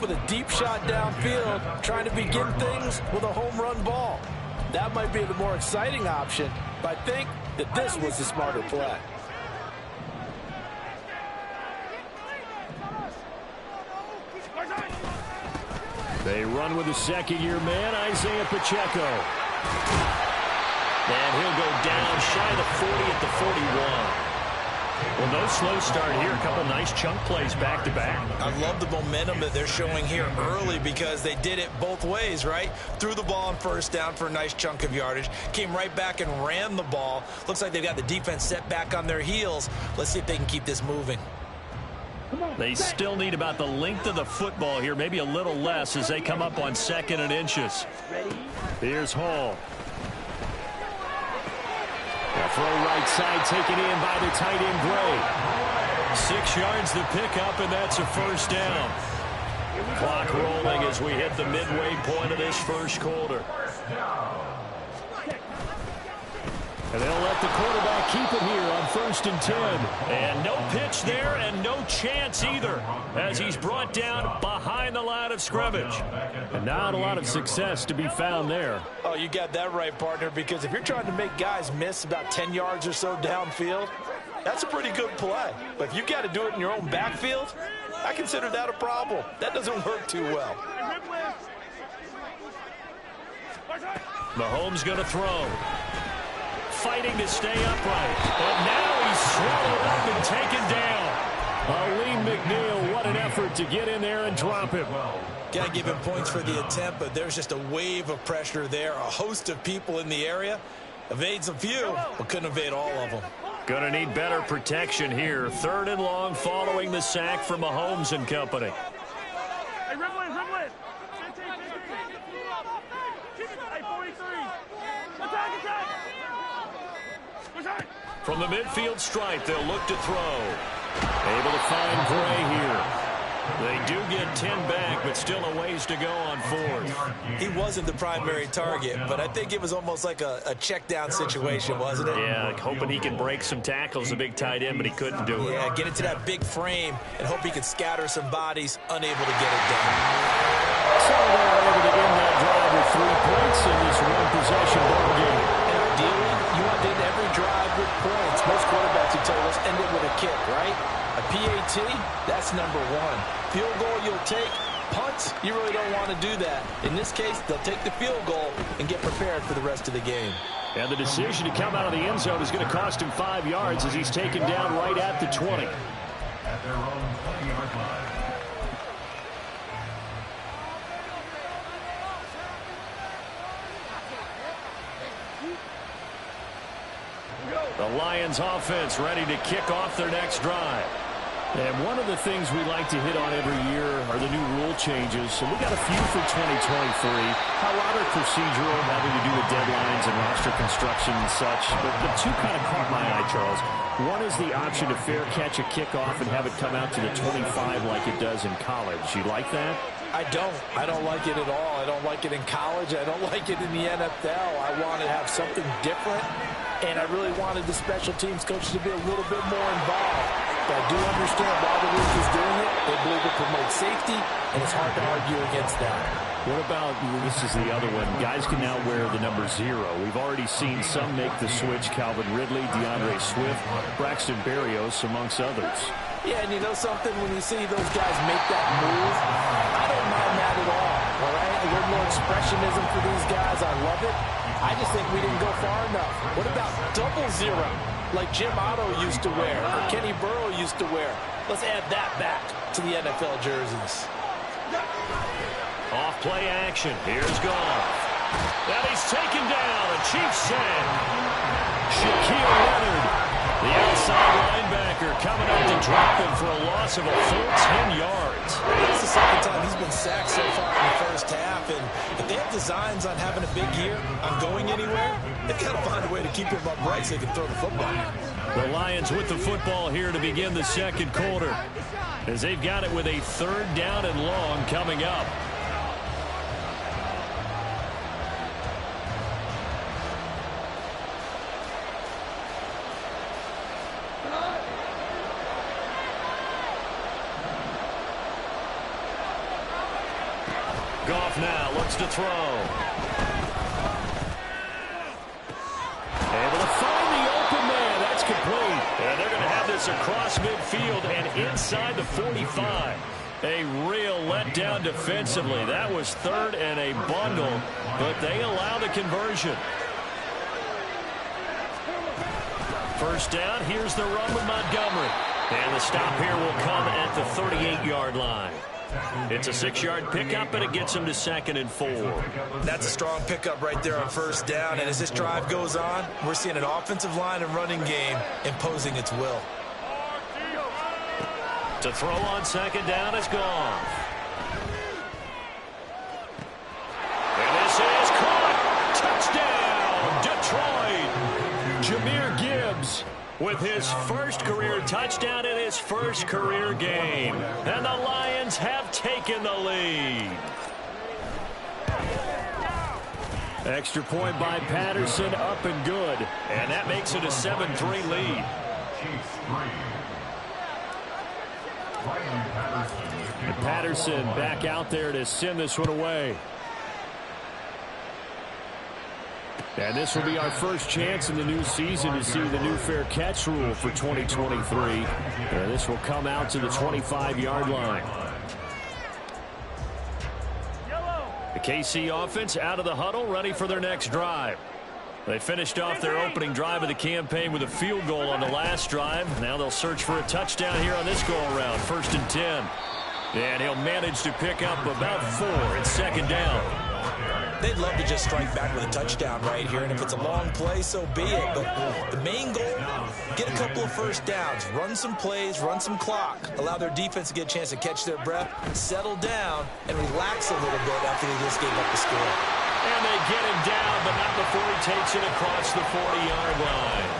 up with a deep shot downfield, trying to begin things with a home run ball. That might be the more exciting option, but I think that this was the smarter play. They run with the second-year man, Isaiah Pacheco. And he'll go down shy of the 40 at the 41. Well, no slow start here. A couple nice chunk plays back-to-back. I love the momentum that they're showing here early because they did it both ways, right? Threw the ball on first down for a nice chunk of yardage. Came right back and ran the ball. Looks like they've got the defense set back on their heels. Let's see if they can keep this moving. They still need about the length of the football here, maybe a little less as they come up on 2nd and inches. Here's Hall. A throw right side taken in by the tight end Gray. 6 yards the pickup, and that's a first down. Clock rolling as we hit the midway point of this first quarter. And they'll let the quarterback keep it here on 1st and 10. And no pitch there and no chance either as he's brought down behind the line of scrimmage. And not a lot of success to be found there. Oh, you got that right, partner, because if you're trying to make guys miss about 10 yards or so downfield, that's a pretty good play. But if you got to do it in your own backfield, I consider that a problem. That doesn't work too well. Mahomes going to throw. Fighting to stay upright. But now he's swallowed up and taken down. Aleem McNeil, what an effort to get in there and drop him. Got to give him points for the attempt, but there's just a wave of pressure there. A host of people in the area. Evades a few, but couldn't evade all of them. Going to need better protection here. 3rd and long following the sack from Mahomes and company. From the midfield stripe, they'll look to throw. Able to find Gray here. They do get 10 back, but still a ways to go on 4th. He wasn't the primary target, but I think it was almost like a check down situation, wasn't it? Yeah, hoping he can break some tackles, a big tight end, but he couldn't do it. Yeah, get into that big frame and hope he can scatter some bodies, unable to get it done. So they're able to end that drive with 3 points in this one-possession ball game. And ideally, you want to end every drive with points. Most quarterbacks would tell you, let's end it with a kick, right? A PAT, that's number 1. Field goal you'll take. Punts, you really don't want to do that. In this case, they'll take the field goal and get prepared for the rest of the game. And the decision to come out of the end zone is going to cost him 5 yards as he's taken down right at the 20. At their own 20-yard line. The Lions offense ready to kick off their next drive. And one of the things we like to hit on every year are the new rule changes. So we got a few for 2023. A lot are procedural, having to do with deadlines and roster construction and such. But the 2 kind of caught my eye, Charles. One is the option to fair catch a kickoff and have it come out to the 25 like it does in college. You like that? I don't. I don't like it at all. I don't like it in college. I don't like it in the NFL. I want to have something different. And I really wanted the special teams coach to be a little bit more involved. But I do understand why the league is doing it. They believe it promotes safety, and it's hard to argue against that. What about, this is the other one, guys can now wear the number 0. We've already seen some make the switch, Calvin Ridley, DeAndre Swift, Braxton Berrios, amongst others. Yeah, and you know something? When you see those guys make that move, I don't mind that at all right? A little more expressionism for these guys. I love it. I just think we didn't go far enough. What about double 0, like Jim Otto used to wear or Kenny Burrow used to wear? Let's add that back to the NFL jerseys. Off play action. Here's Goff. And he's taken down. A Chiefs sack. Shaquille Leonard, the outside linebacker, coming up to drop him for a loss of a full 10 yards. That's the second time he's been sacked so far in the first half. And if they have designs on having a big year, on going anywhere, they've got to find a way to keep him upright so they can throw the football. The Lions with the football here to begin the second quarter, as they've got it with a 3rd down and long coming up. Goff now looks to throw. Able to find the open man. That's complete. And they're going to have this across midfield and inside the 45. A real letdown defensively. That was third and a bundle, but they allow the conversion. First down, here's the run with Montgomery. And the stop here will come at the 38-yard line. It's a 6-yard pickup, and it gets him to 2nd and 4. That's a strong pickup right there on first down. And as this drive goes on, we're seeing an offensive line and running game imposing its will. To throw on 2nd down is Goff. And this is caught. Touchdown, Detroit. Jahmyr Gibbs with his first career touchdown in his first career game. And the Lions have taken the lead. Extra point by Patterson, up and good. And that makes it a 7-3 lead. And Patterson back out there to send this one away. And this will be our first chance in the new season to see the new fair catch rule for 2023. And this will come out to the 25-yard line. The KC offense out of the huddle, ready for their next drive. They finished off their opening drive of the campaign with a field goal on the last drive. Now they'll search for a touchdown here on this go-around. 1st and 10. And he'll manage to pick up about 4 at 2nd down. They'd love to just strike back with a touchdown right here, and if it's a long play, so be it. But the main goal, get a couple of first downs, run some plays, run some clock, allow their defense to get a chance to catch their breath, settle down, and relax a little bit after they just gave up the score. And they get him down, but not before he takes it across the 40-yard line.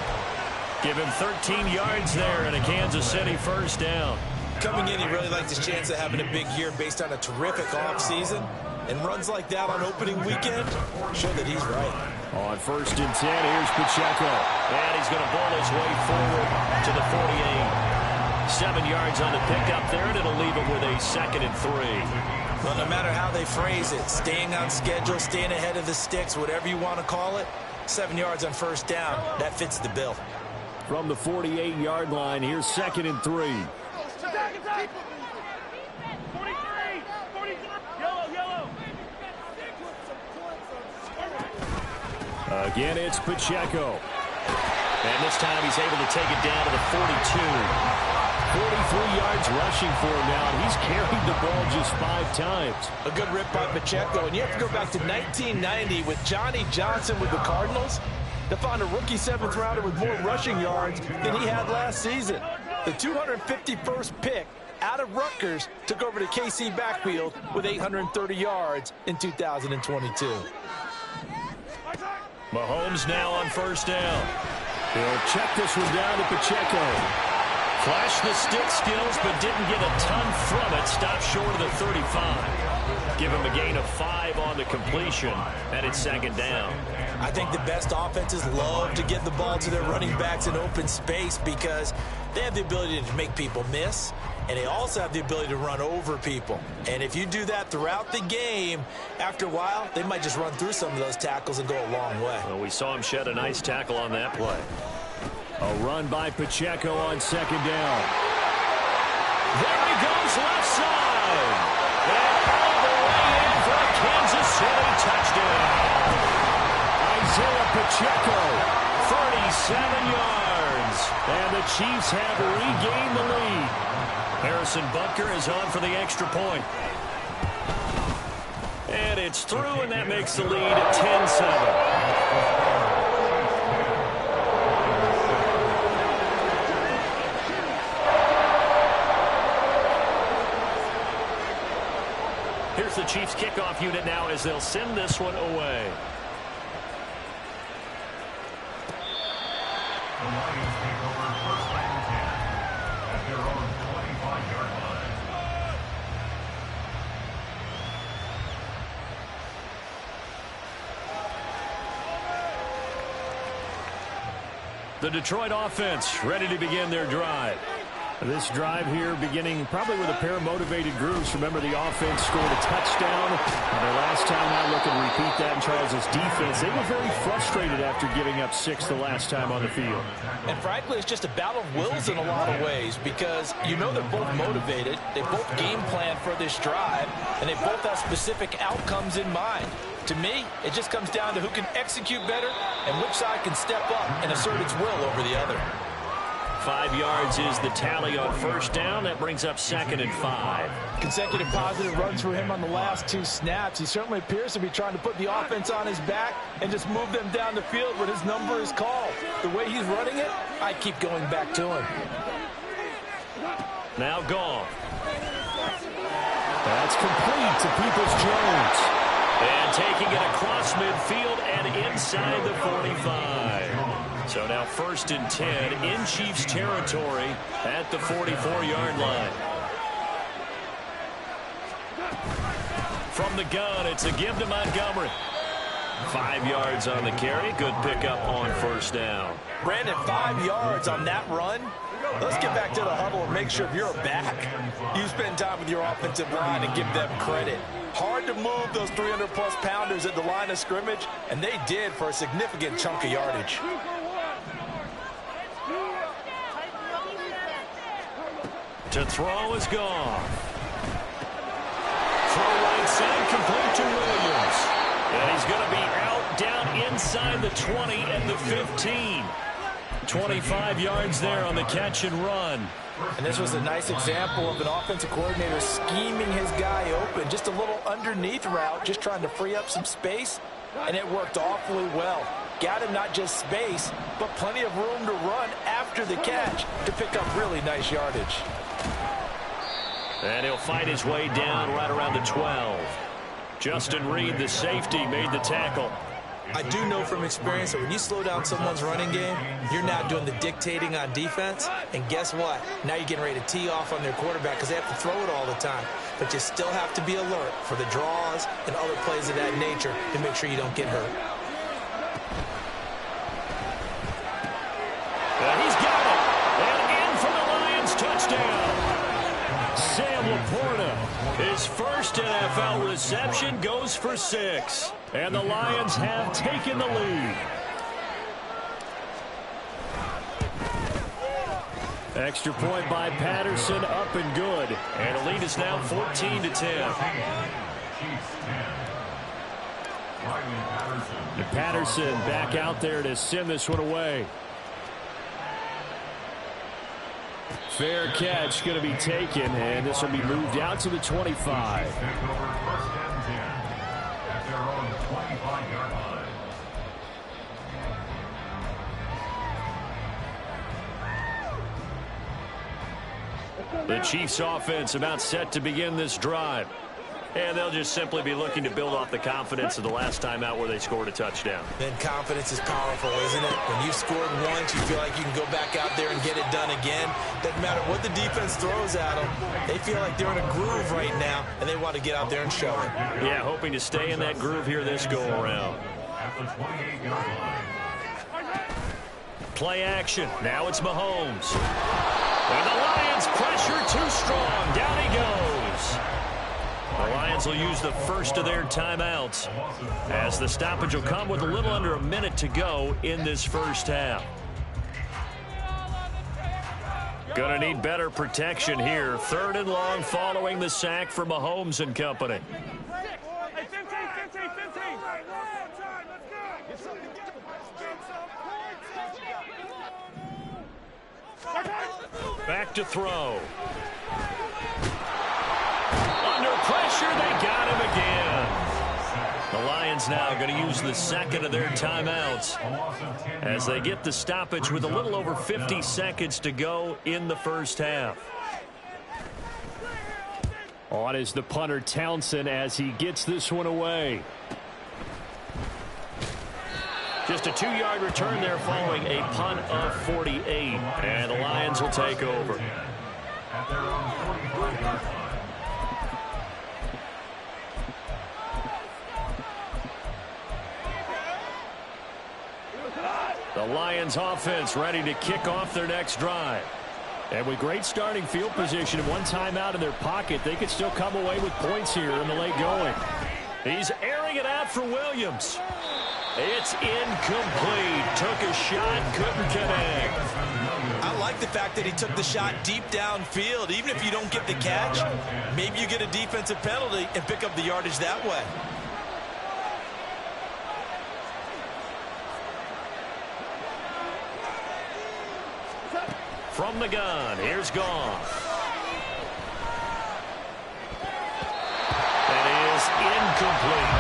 Give him 13 yards there and a Kansas City first down. Coming in, he really likes his chance of having a big year based on a terrific offseason. And runs like that on opening weekend show that he's right. On 1st and 10, here's Pacheco. And he's going to ball his way forward to the 48. 7 yards on the pickup there, and it'll leave him with a 2nd and 3. Well, no matter how they phrase it, staying on schedule, staying ahead of the sticks, whatever you want to call it, 7 yards on first down, that fits the bill. From the 48-yard line, here's 2nd and 3. Again, it's Pacheco. And this time he's able to take it down to the 42. 43 yards rushing for him now, and he's carried the ball just 5 times. A good rip by Pacheco, and you have to go back to 1990 with Johnny Johnson with the Cardinals to find a rookie 7th rounder with more rushing yards than he had last season. The 251st pick out of Rutgers took over the KC backfield with 830 yards in 2022. Mahomes now on first down. He'll check this one down to Pacheco. Flashed the stick skills, but didn't get a ton from it. Stopped short of the 35. Give him a gain of 5 on the completion, and it's 2nd down. I think the best offenses love to get the ball to their running backs in open space because they have the ability to make people miss, and they also have the ability to run over people. And if you do that throughout the game, after a while, they might just run through some of those tackles and go a long way. Well, we saw him shed a nice tackle on that play. A run by Pacheco on 2nd down. There he goes left side. And all the way in for a Kansas City touchdown. Isaiah Pacheco, 37 yards. And the Chiefs have regained the lead. Harrison Butker is on for the extra point. And it's through, and that makes the lead 10-7. Here's the Chiefs kickoff unit now as they'll send this one away. The Lions take over 1st and 10 at their own 25-yard line. The Detroit offense ready to begin their drive. This drive here beginning probably with a pair of motivated groups. Remember, the offense scored a touchdown. Their last time out, looking to repeat that in Charles' defense. They were very frustrated after giving up 6 the last time on the field. And frankly, it's just a battle of wills in a lot of ways because you know they're both motivated. They both game plan for this drive, and they both have specific outcomes in mind. To me, it just comes down to who can execute better and which side can step up and assert its will over the other. 5 yards is the tally on first down. That brings up 2nd and 5. Consecutive positive runs for him on the last 2 snaps. He certainly appears to be trying to put the offense on his back and just move them down the field when his number is called. The way he's running it, I keep going back to him. Now gone. That's complete to Peoples-Jones. And taking it across midfield and inside the 45. So now 1st and 10 in Chiefs territory at the 44-yard line. From the gun, it's a give to Montgomery. 5 yards on the carry. Good pickup on first down. Brandon, 5 yards on that run. Let's get back to the huddle and make sure if you're a back, you spend time with your offensive line and give them credit. Hard to move those 300-plus pounders at the line of scrimmage, and they did for a significant chunk of yardage. To throw is gone. Throw right side, complete to Williams. And he's going to be out down inside the 20 and the 15. 25 yards there on the catch and run. And this was a nice example of an offensive coordinator scheming his guy open. Just a little underneath route, just trying to free up some space, and it worked awfully well. Got him not just space, but plenty of room to run after the catch to pick up really nice yardage. And he'll fight his way down right around the 12. Justin Reed, the safety, made the tackle. I do know from experience that when you slow down someone's running game, you're now doing the dictating on defense. And guess what? Now you're getting ready to tee off on their quarterback because they have to throw it all the time. But you still have to be alert for the draws and other plays of that nature to make sure you don't get hurt. He's got it. And in for the Lions touchdown. Sam Laporta, his first NFL reception, goes for 6. And the Lions have taken the lead. Extra point by Patterson, up and good. And the lead is now 14-10. Patterson back out there to send this one away. Fair catch going to be taken, and this will be moved out to the 25. The Chiefs offense about set to begin this drive. And they'll just simply be looking to build off the confidence of the last time out where they scored a touchdown. Then confidence is powerful, isn't it? When you've scored once, you feel like you can go back out there and get it done again. Doesn't matter what the defense throws at them. They feel like they're in a groove right now, and they want to get out there and show it. Yeah, hoping to stay in that groove here this go-around. Play action. Now it's Mahomes. And the Lions pressure too strong. Down he goes. The Lions will use the first of their timeouts as the stoppage will come with a little under a minute to go in this first half. Gonna need better protection here. 3rd and long following the sack for Mahomes and company. Back to throw. Under pressure, they got him again. The Lions now going to use the second of their timeouts as they get the stoppage with a little over 50 seconds to go in the first half. On is the punter Townsend as he gets this one away. Just a 2-yard return there following a punt of 48. And the Lions will take over. The Lions offense ready to kick off their next drive. And with great starting field position and one timeout in their pocket, they could still come away with points here in the late going. He's airing it out for Williams. It's incomplete. Took a shot, couldn't connect. I like the fact that he took the shot deep downfield. Even if you don't get the catch, maybe you get a defensive penalty and pick up the yardage that way. From the gun, here's Goff. That is incomplete.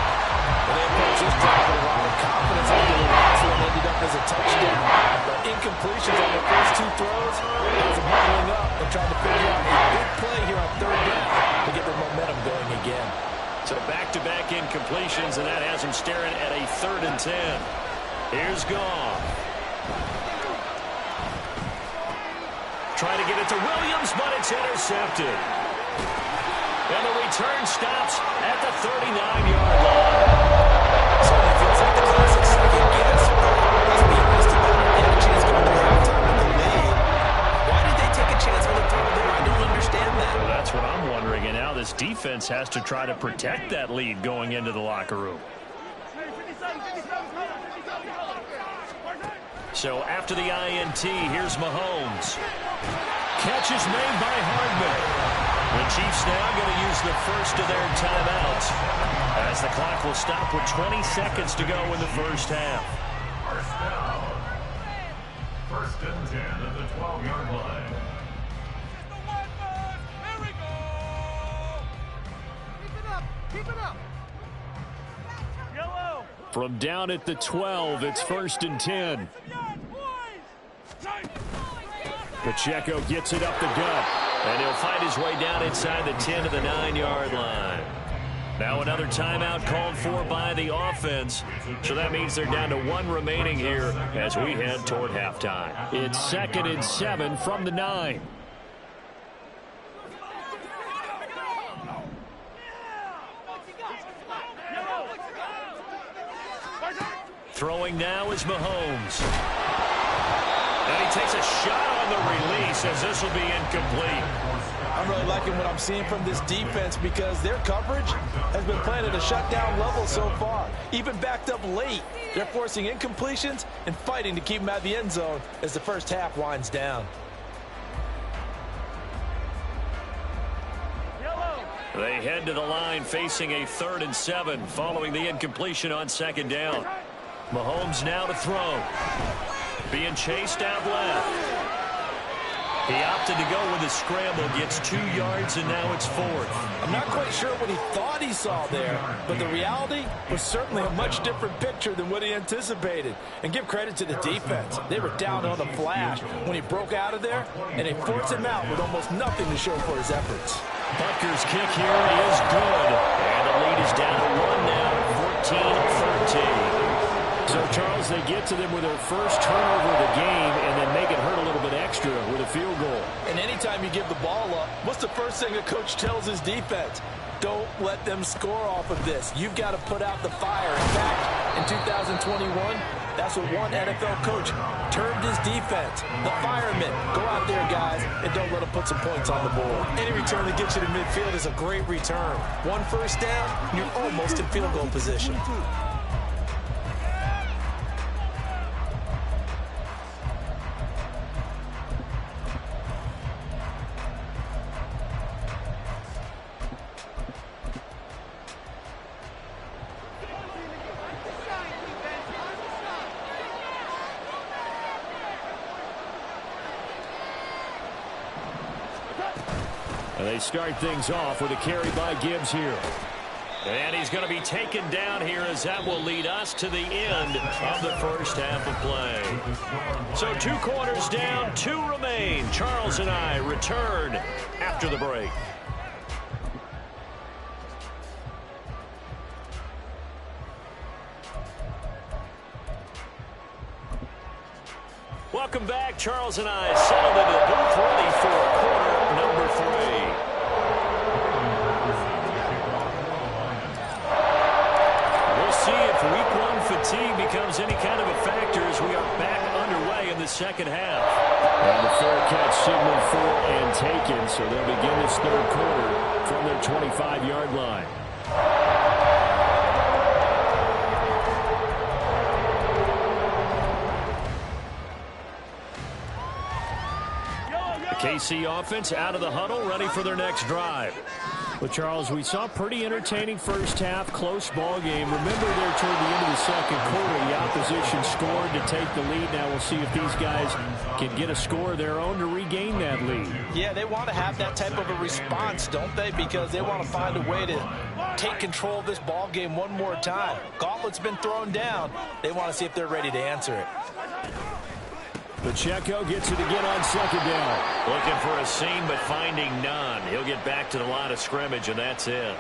Well, they approached this drive with a lot of confidence. I think the last one ended up as a touchdown. But incompletions on the first two throws has them huddling up and trying to figure out a big play here on third down to get their momentum going again. So back-to-back incompletions, and that has them staring at a 3rd and 10. Here's Goff. Trying to get it to Williams, but it's intercepted. And the return stops at the 39-yard line. Certainly feels like the classic second guess. Let's be honest about it. They had a chance going to halftime with the lead. Why did they take a chance with a throw there? I don't understand that. Well, that's what I'm wondering. And now this defense has to try to protect that lead going into the locker room. So after the INT, here's Mahomes. Catch is made by Hardman. The Chiefs now going to use the first of their timeouts as the clock will stop with 20 seconds to go in the first half. First down. 1st and 10 at the 12-yard line. Here we go. Keep it up. Keep it up. Yellow. From down at the 12, it's 1st and 10. Pacheco gets it up the gut, and he'll find his way down inside the 10 to the 9-yard line. Now another timeout called for by the offense, so that means they're down to 1 remaining here as we head toward halftime. It's 2nd and 7 from the 9. Throwing now is Mahomes. And he takes a shot on the release as this will be incomplete. I'm really liking what I'm seeing from this defense because their coverage has been playing at a shutdown level so far. Even backed up late, they're forcing incompletions and fighting to keep them out of the end zone as the first half winds down. They head to the line facing a 3rd and 7 following the incompletion on 2nd down. Mahomes now to throw. Being chased out left. He opted to go with a scramble, gets 2 yards, and now it's 4th. I'm not quite sure what he thought he saw there, but the reality was certainly a much different picture than what he anticipated. And give credit to the defense. They were down on the flash when he broke out of there, and they forced him out with almost nothing to show for his efforts. Butker's kick here is good. And the lead is down to 1 now, 14-13. So, Charles, they get to them with their first turnover of the game and then make it hurt a little bit extra with a field goal. And anytime you give the ball up, what's the first thing a coach tells his defense? Don't let them score off of this. You've got to put out the fire. In fact, in 2021, that's what one NFL coach termed his defense. The firemen. Go out there, guys, and don't let them put some points on the board. Any return that gets you to midfield is a great return. 1 first down, you're almost in field goal position. And they start things off with a carry by Gibbs here. And he's going to be taken down here as that will lead us to the end of the first half of play. So 2 quarters down, 2 remain. Charles and I return after the break. Welcome back. Charles and I settled into the booth ready for quarter number 3. We'll see if week 1 fatigue becomes any kind of a factor as we are back underway in the second half. And the fair catch signaled for and taken, so they'll begin this third quarter from their 25-yard line. KC offense out of the huddle, ready for their next drive. Well, Charles, we saw a pretty entertaining first half, close ball game. Remember there toward the end of the second quarter, the opposition scored to take the lead. Now we'll see if these guys can get a score of their own to regain that lead. Yeah, they want to have that type of a response, don't they? Because they want to find a way to take control of this ball game one more time. Gauntlet's been thrown down. They want to see if they're ready to answer it. Pacheco gets it again on second down. Looking for a seam, but finding none. He'll get back to the line of scrimmage, and that's it.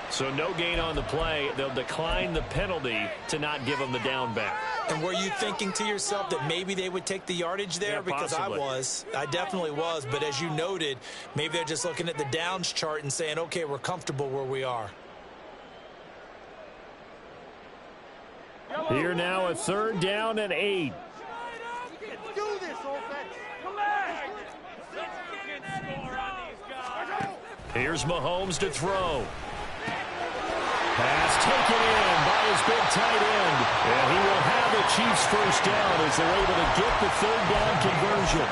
So no gain on the play. They'll decline the penalty to not give him the down back. And were you thinking to yourself that maybe they would take the yardage there? Yeah, because possibly. I definitely was. But as you noted, maybe they're just looking at the downs chart and saying, okay, we're comfortable where we are. Here now a third down and 8. Do this, offense. Come on. Here's Mahomes to throw. Pass taken in by his big tight end. And he will have the Chiefs first down as they're able to get the third down conversion.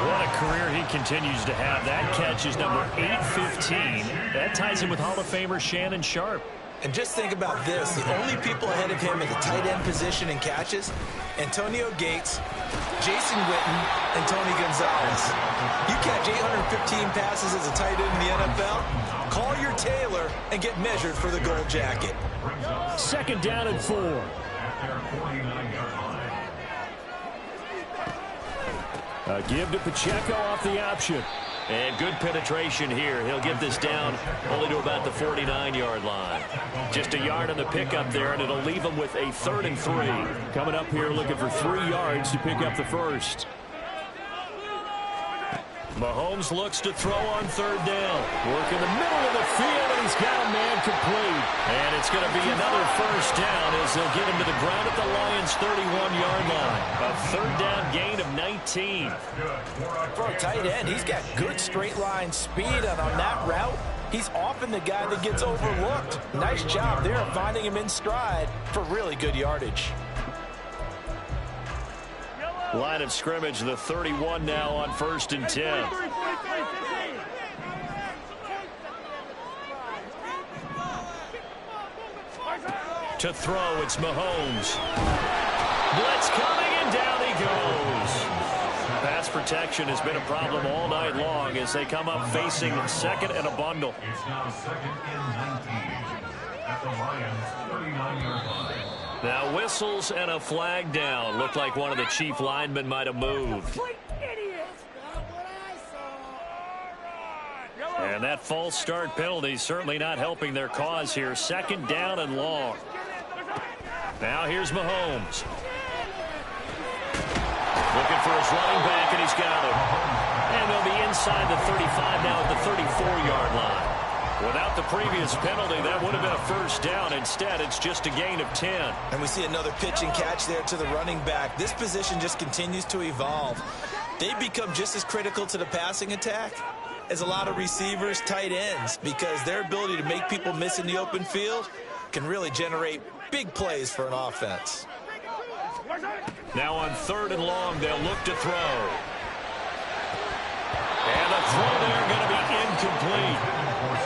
What a career he continues to have. That catch is number 815. That ties him with Hall of Famer Shannon Sharp. And just think about this. The only people ahead of him at the tight end position in catches, Antonio Gates, Jason Witten, and Tony Gonzalez. You catch 815 passes as a tight end in the NFL, call your tailor and get measured for the gold jacket. Second down and 4. A give to Pacheco off the option. And good penetration here. He'll get this down only to about the 49-yard line. Just a yard on the pickup there, and it'll leave him with a 3rd and 3. Coming up here looking for 3 yards to pick up the first. Mahomes looks to throw on third down. Work in the middle of the field, and he's got a man complete. And it's going to be another first down as they'll get him to the ground at the Lions' 31-yard line. A third down gain of 19. For a tight end, he's got good straight line speed, and on that route, he's often the guy that gets overlooked. Nice job there of finding him in stride for really good yardage. Line of scrimmage, the 31 now on 1st and 10. To throw, it's Mahomes. Blitz coming, and down he goes. Pass protection has been a problem all night long as they come up facing second and a bundle. It's now 2nd and 19 at the Lions' 39-yard line. Now whistles and a flag down. Looked like one of the Chief linemen might have moved. And that false start penalty certainly not helping their cause here. Second down and long. Now here's Mahomes. Looking for his running back, and he's got him. And they'll be inside the 35 now at the 34-yard line. Without the previous penalty, that would have been a first down. Instead, it's just a gain of 10. And we see another pitch and catch there to the running back. This position just continues to evolve. They become just as critical to the passing attack as a lot of receivers, tight ends, because their ability to make people miss in the open field can really generate big plays for an offense. Now on 3rd and long, they'll look to throw. And the throw there going to be incomplete.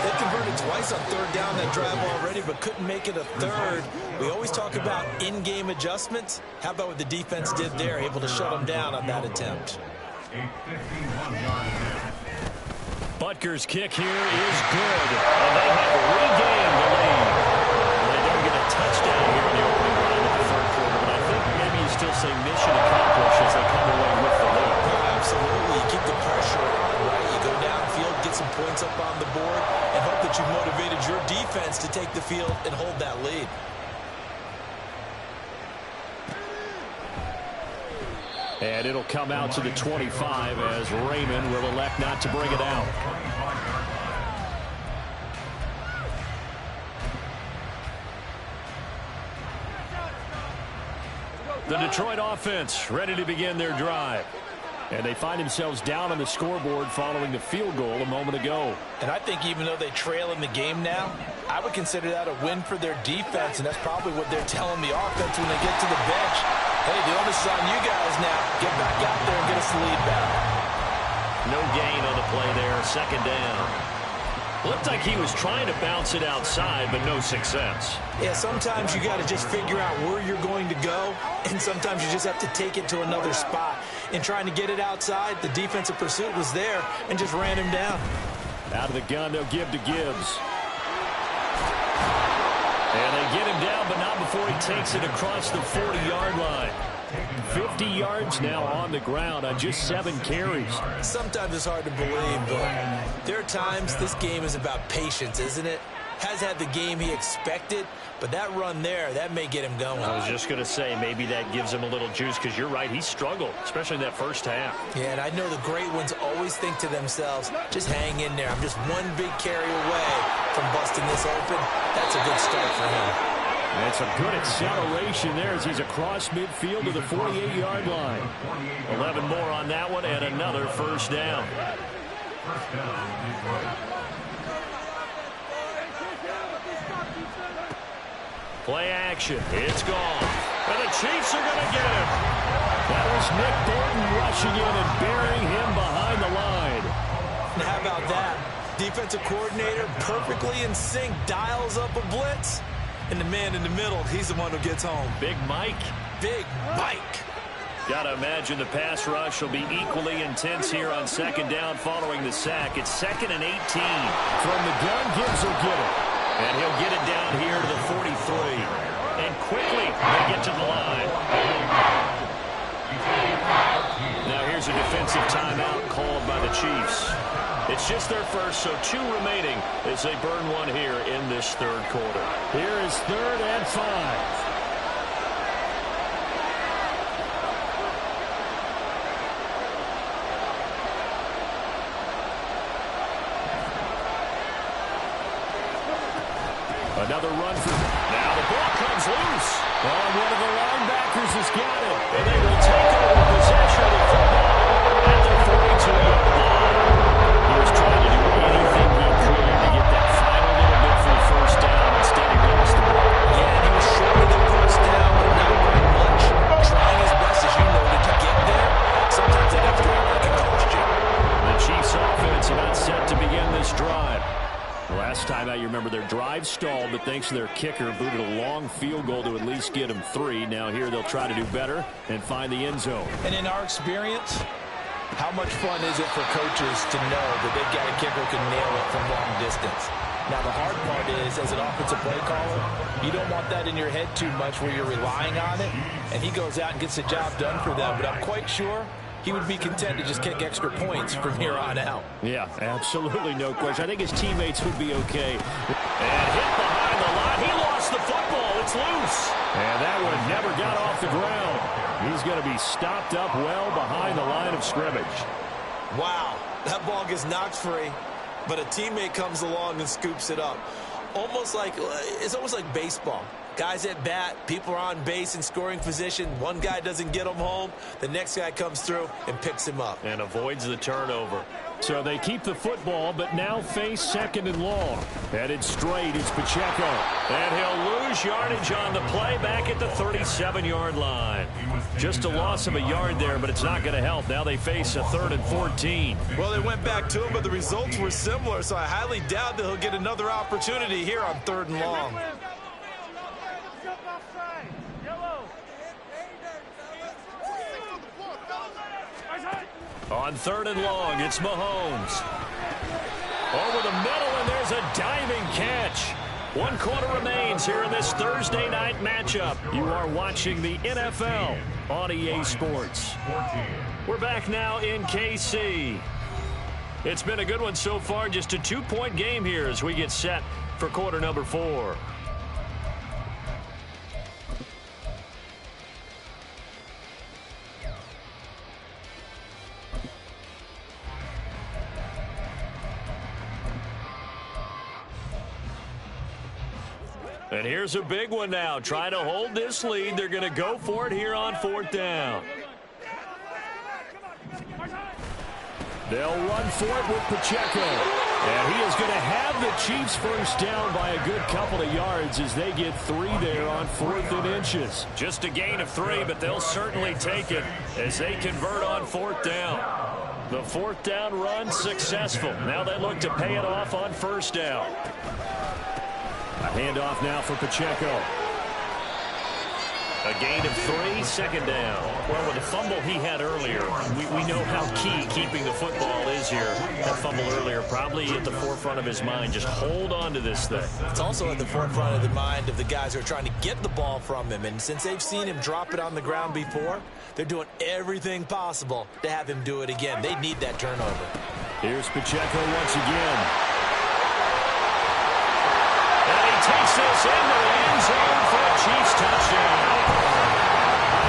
They converted twice on 3rd down that drive already, but couldn't make it a 3rd. We always talk about in-game adjustments. How about what the defense did there, able to shut them down on that attempt? Butker's kick here is good, and they have regained the lead. They don't get a touchdown here in the opening round of the 3rd quarter, but I think maybe you still say mission accomplished as they come away with the lead. Absolutely. You keep the pressure on, right? You go downfield, get some points up on the board, and hope that you've motivated your defense to take the field and hold that lead. And it'll come out to the 25 as Raymond will elect not to bring it out. The Detroit offense ready to begin their drive. And they find themselves down on the scoreboard following the field goal a moment ago. And I think even though they trail in the game now, I would consider that a win for their defense, and that's probably what they're telling the offense when they get to the bench. Hey, the onus is on you guys now. Get back out there and get us the lead back. No gain on the play there, second down. Looked like he was trying to bounce it outside, but no success. Yeah, sometimes you got to just figure out where you're going to go, and sometimes you just have to take it to another spot. In trying to get it outside, the defensive pursuit was there and just ran him down. Out of the gun, they'll give to Gibbs. And they get him down, but not before he takes it across the 40-yard line. 50 yards now on the ground on just 7 carries. Sometimes it's hard to believe, but there are times this game is about patience, isn't it? Has had the game he expected, but that run there, that may get him going. I was just going to say, maybe that gives him a little juice, because you're right, he struggled, especially in that first half. Yeah, and I know the great ones always think to themselves, just hang in there. I'm just one big carry away from busting this open. That's a good start for him. That's a good acceleration there as he's across midfield to the 48-yard line. 11 more on that one and another first down. First down, Detroit. Play action. It's gone. And the Chiefs are going to get him. That was Nick Bolton rushing in and burying him behind the line. Now how about that? Defensive coordinator perfectly in sync, dials up a blitz. And the man in the middle, he's the one who gets home. Big Mike. Big Mike. Got to imagine the pass rush will be equally intense here on second down following the sack. It's 2nd and 18. From the gun, Gibbs will get it. And he'll get it down here to the 43. And quickly, they get to the line. Now here's a defensive timeout called by the Chiefs. It's just their first, so 2 remaining as they burn one here in this third quarter. Here is 3rd and 5. Another run for... Now the ball comes loose. Oh, one of the linebackers has got it. And they will take over possession of the football at the 42-yard line. He was trying to do anything he could to get that final little bit for the first down. Instead, he lost the ball. Yeah, and he was short of the first down, but not very much. Trying his best, as you noted, to get there. Sometimes that extra effort can cost you. The Chiefs offense about set to begin this drive. Last time out, you remember their drive stalled, but thanks to their kicker, booted a long field goal to at least get them 3. Now here they'll try to do better and find the end zone. And in our experience, how much fun is it for coaches to know that they've got a kicker who can nail it from long distance? Now the hard part is, as an offensive play caller, you don't want that in your head too much where you're relying on it, and he goes out and gets the job done for them. But I'm quite sure he would be content to just kick extra points from here on out. Yeah, absolutely no question. I think his teammates would be okay. And hit behind the line. He lost the football. It's loose. And that one never got off the ground. He's going to be stopped up well behind the line of scrimmage. Wow, that ball gets knocked free, but a teammate comes along and scoops it up. It's almost like baseball. Guys at bat, people are on base in scoring position. One guy doesn't get him home. The next guy comes through and picks him up. And avoids the turnover. So they keep the football, but now face 2nd and long. Headed straight is Pacheco. And he'll lose yardage on the play back at the 37-yard line. Just a loss of a yard there, but it's not going to help. Now they face a 3rd and 14. Well, they went back to him, but the results were similar, so I highly doubt that he'll get another opportunity here on 3rd and long. On 3rd and long, it's Mahomes. Over the middle, and there's a diving catch. 1 quarter remains here in this Thursday night matchup. You are watching the NFL on EA Sports. We're back now in KC. It's been a good one so far, just a 2-point game here as we get set for quarter number 4. And here's a big one now. Trying to hold this lead. They're going to go for it here on 4th down. They'll run for it with Pacheco. And he is going to have the Chiefs first down by a good couple of yards as they get 3 there on 4th and inches. Just a gain of 3, but they'll certainly take it as they convert on 4th down. The 4th down run successful. Now they look to pay it off on 1st down. A handoff now for Pacheco. A gain of 3, 2nd down. Well, with the fumble he had earlier, we know how key keeping the football is here. That fumble earlier probably at the forefront of his mind. Just hold on to this thing. It's also at the forefront of the mind of the guys who are trying to get the ball from him. And since they've seen him drop it on the ground before, they're doing everything possible to have him do it again. They need that turnover. Here's Pacheco once again. And he takes this into the end zone for a Chiefs touchdown.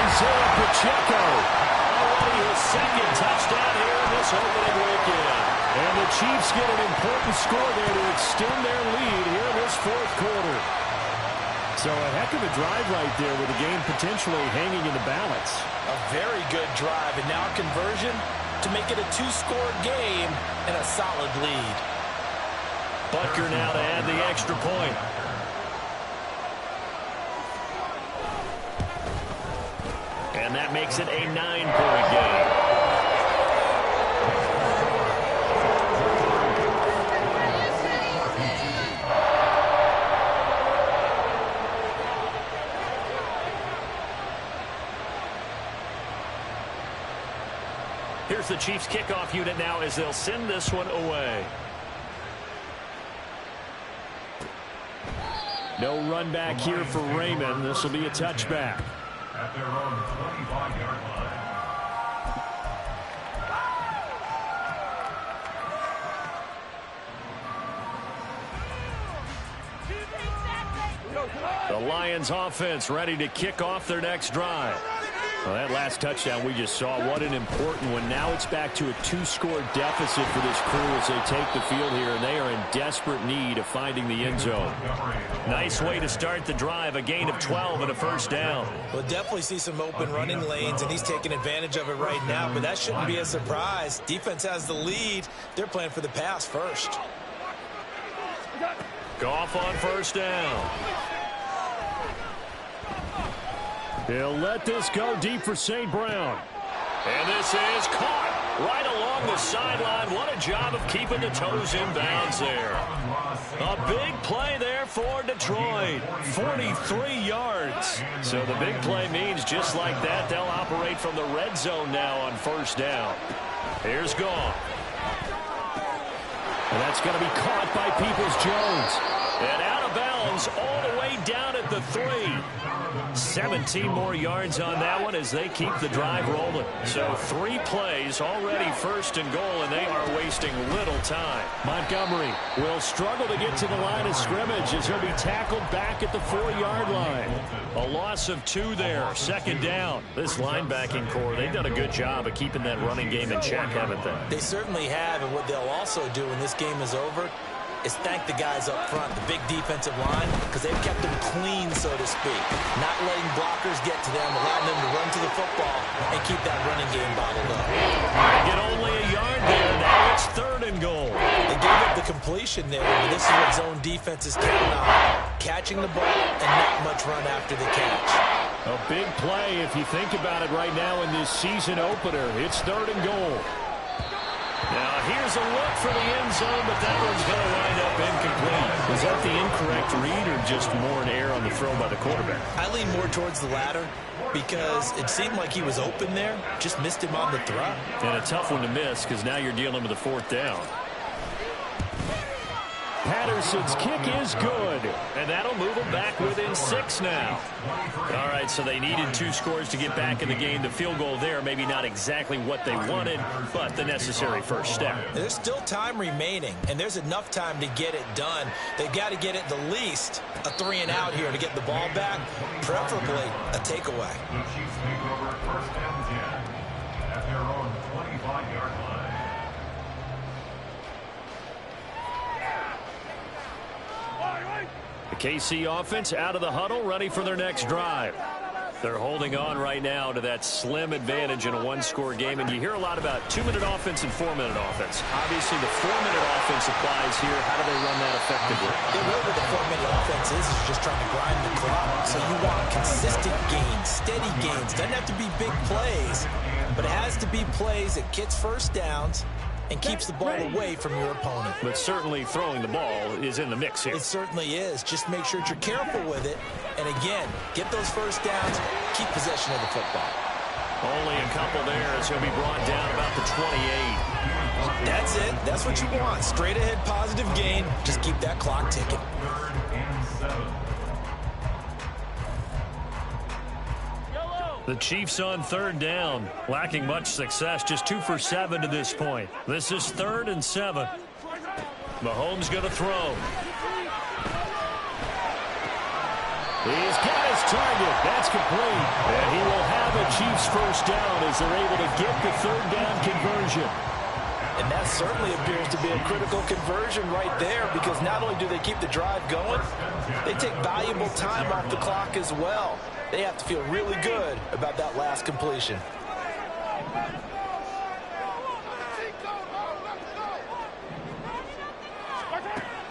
Isaiah Pacheco, already his 2nd touchdown here in this opening weekend. And the Chiefs get an important score there to extend their lead here in this 4th quarter. So a heck of a drive right there with the game potentially hanging in the balance. A very good drive, and now a conversion to make it a 2-score game and a solid lead. Butker now to add the extra point. And that makes it a 9-point game. Here's the Chiefs kickoff unit now as they'll send this one away. No run back here for Raymond. This will be a touchback. At their own 25-yard line. The Lions offense ready to kick off their next drive. Well, that last touchdown we just saw, what an important one. Now it's back to a 2-score deficit for this crew as they take the field here, and they are in desperate need of finding the end zone. Nice way to start the drive, a gain of 12 and a 1st down. We'll definitely see some open running lanes, and he's taking advantage of it right now, but that shouldn't be a surprise. Defense has the lead. They're playing for the pass first. Goff on 1st down. He'll let this go deep for St. Brown. And this is caught right along the sideline. What a job of keeping the toes in bounds there. A big play there for Detroit. 43 yards. So the big play means just like that, they'll operate from the red zone now on 1st down. Here's Goff. And that's going to be caught by Peoples-Jones. And out of bounds all the way down at the 3. 17 more yards on that one as they keep the drive rolling. So 3 plays already 1st and goal, and they are wasting little time. Montgomery will struggle to get to the line of scrimmage as he'll be tackled back at the 4-yard line. A loss of 2 there, 2nd down. This linebacking core, they've done a good job of keeping that running game in check, haven't they? They certainly have, and what they'll also do when this game is over is thank the guys up front, the big defensive line, because they've kept them clean, so to speak. Not letting blockers get to them, allowing them to run to the football and keep that running game bottled up. Get only a yard there. Now it's 3rd and goal. They gave up the completion there, but this is what zone defense is counting on. Catching the ball and not much run after the catch. A big play if you think about it right now in this season opener. It's 3rd and goal. Now here's a look for the end zone, but that one's going to wind up incomplete. Was that the incorrect read or just more an error on the throw by the quarterback? I lean more towards the latter because it seemed like he was open there, just missed him on the throw. And a tough one to miss because now you're dealing with a 4th down. Patterson's kick is good, and that'll move them back within 6 now. All right, so they needed 2 scores to get back in the game. The field goal there, maybe not exactly what they wanted, but the necessary first step. There's still time remaining, and there's enough time to get it done. They've got to get it the least a 3-and-out here to get the ball back, preferably a takeaway. The Chiefs take over 1st and 10 at their own 25-yard line. The KC offense out of the huddle, ready for their next drive. They're holding on right now to that slim advantage in a one-score game, and you hear a lot about 2-minute offense and 4-minute offense. Obviously, the 4-minute offense applies here. How do they run that effectively? Yeah, really what the 4-minute offense is just trying to grind the clock. So you want consistent gains, steady gains. Doesn't have to be big plays, but it has to be plays that gets first downs and keeps the ball away from your opponent. But certainly throwing the ball is in the mix here. It certainly is. Just make sure that you're careful with it. And again, get those first downs, keep possession of the football. Only a couple there as he'll be brought down about the 28. That's it. That's what you want. Straight ahead positive gain. Just keep that clock ticking. The Chiefs on third down, lacking much success, just 2 for 7 to this point. This is 3rd and 7. Mahomes going to throw. He's got his target. That's complete. And he will have a Chiefs first down as they're able to get the third down conversion. And that certainly appears to be a critical conversion right there, because not only do they keep the drive going, they take valuable time off the clock as well. They have to feel really good about that last completion.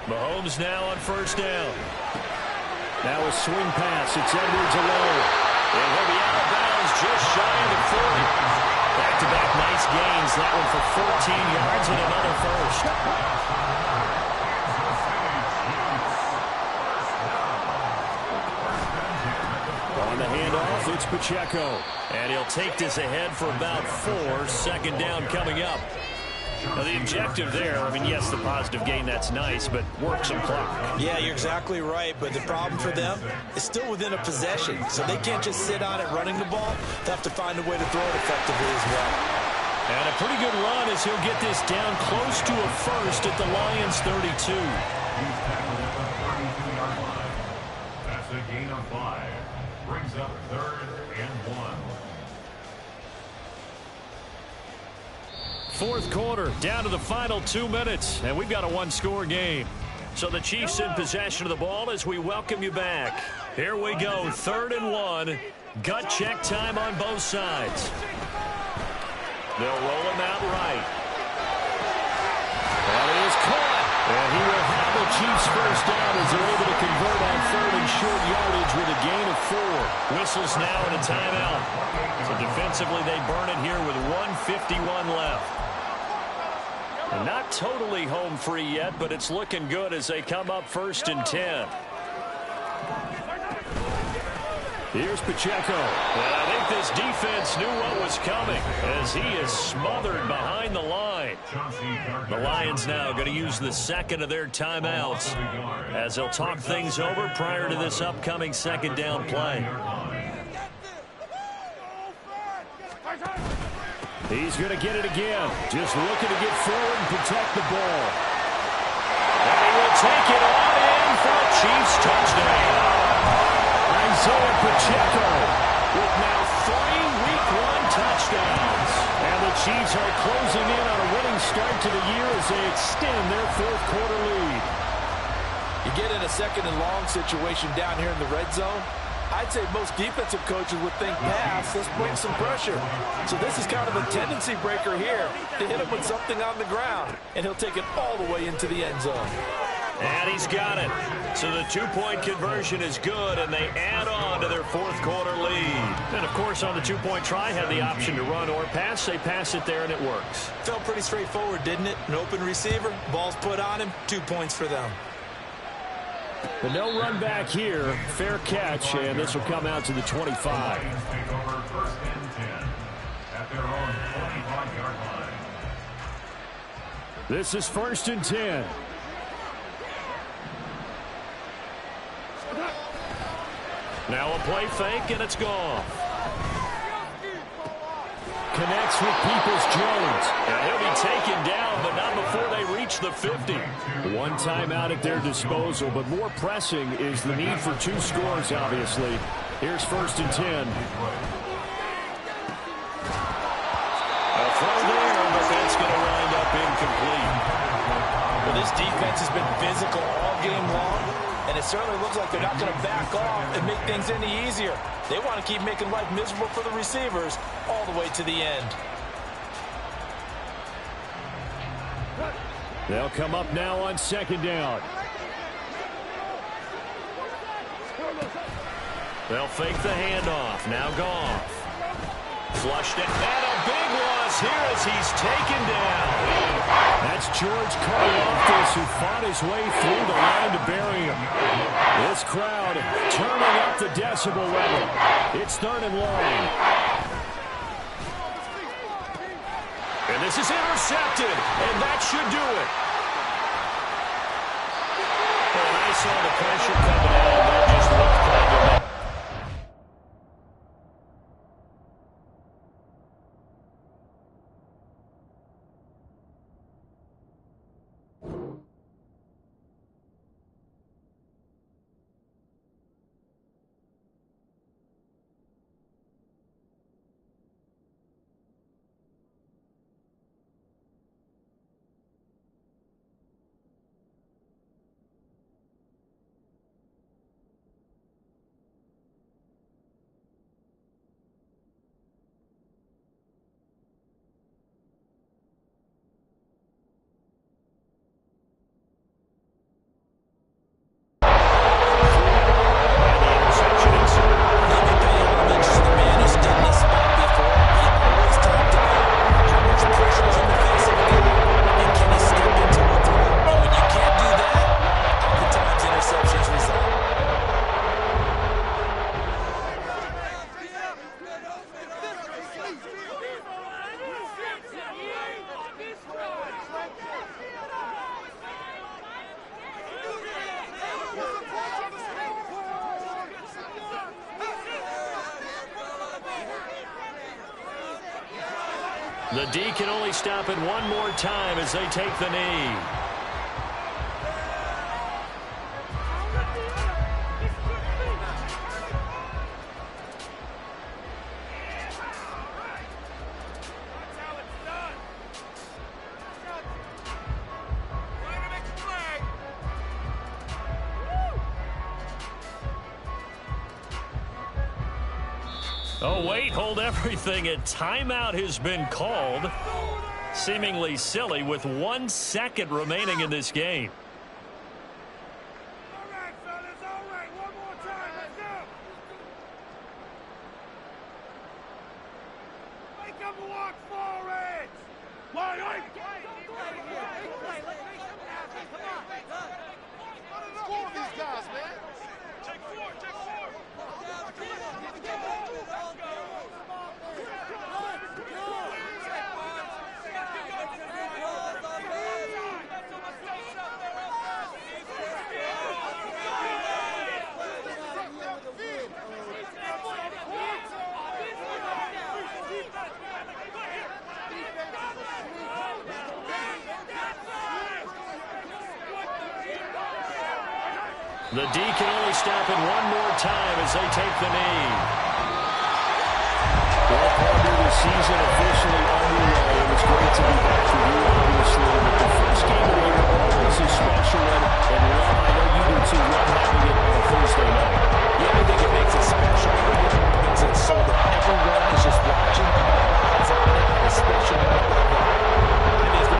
Mahomes now on first down. Now a swing pass. It's Edwards alone. And he'll be out of bounds just shy of the 40. Back-to-back nice gains. That one for 14 yards and another first. On the handoff, it's Pacheco. And he'll take this ahead for about 4. Second down coming up. Now the objective there, I mean, yes, the positive gain, that's nice, but work some clock. Yeah, you're exactly right, but the problem for them is still within a possession, so they can't just sit on it running the ball. They have to find a way to throw it effectively as well. And a pretty good run as he'll get this down close to a first at the Lions' 32. That's a gain of 5. Brings up 3rd and 1. Fourth quarter, down to the final 2 minutes, and we've got a one-score game. So the Chiefs in possession of the ball as we welcome you back. Here we go, 3rd and 1. Gut check time on both sides. They'll roll him out right. That is caught. And he will have the Chiefs first down as they're able to convert on 3rd and short yardage with a gain of 4. Whistles now and a timeout. So defensively they burn it here with 1:51 left. And not totally home free yet, but it's looking good as they come up 1st and 10. Here's Pacheco. And I think this defense knew what was coming as he is smothered behind the line. The Lions now going to use the second of their timeouts as they'll talk things over prior to this upcoming second down play. He's going to get it again. Just looking to get forward and protect the ball. And he will take it on in for a Chiefs touchdown. Isaiah Pacheco with now 3 Week 1 touchdowns. And the Chiefs are closing in on a winning start to the year as they extend their fourth quarter lead. You get in a 2nd and long situation down here in the red zone, I'd say most defensive coaches would think pass, let's bring some pressure. So this is kind of a tendency breaker here to hit him with something on the ground, and he'll take it all the way into the end zone. And he's got it. So the 2-point conversion is good, and they add on to their fourth quarter lead. And, of course, on the 2-point try, had the option to run or pass. They pass it there, and it works. Felt pretty straightforward, didn't it? An open receiver, ball's put on him, 2 points for them. But no run back here. Fair catch, and this will come out to the 25. Take over 1st and 10 at their own 25-yard line. This is 1st and 10. Now a play fake, and it's gone. Connects with Peoples-Jones. And he'll be taken down, but not before they reach the 50. One timeout at their disposal, but more pressing is the need for 2 scores, obviously. Here's 1st and 10. A throw there, but that's going to wind up incomplete. Well, this defense has been physical all game long. And it certainly looks like they're not going to back off and make things any easier. They want to keep making life miserable for the receivers all the way to the end. They'll come up now on second down. They'll fake the handoff. Now Goff. Flushed it. And a big loss here as he's taken down. That's George Karlaftis who fought his way through the line to bury him. This crowd turning up the decibel level. It's 3rd and long. And this is intercepted. And that should do it. And I saw the pressure coming out. And that just looked kind of... The D can only stop it one more time as they take the knee. Oh, wait, hold everything. A timeout has been called. Seemingly silly with 1 second remaining in this game. All right, fellas, all right. One more time. Let's go. Make them walk forward. Why, score these guys, man. Take 4, take 4. The D can only stop it one more time as they take the knee.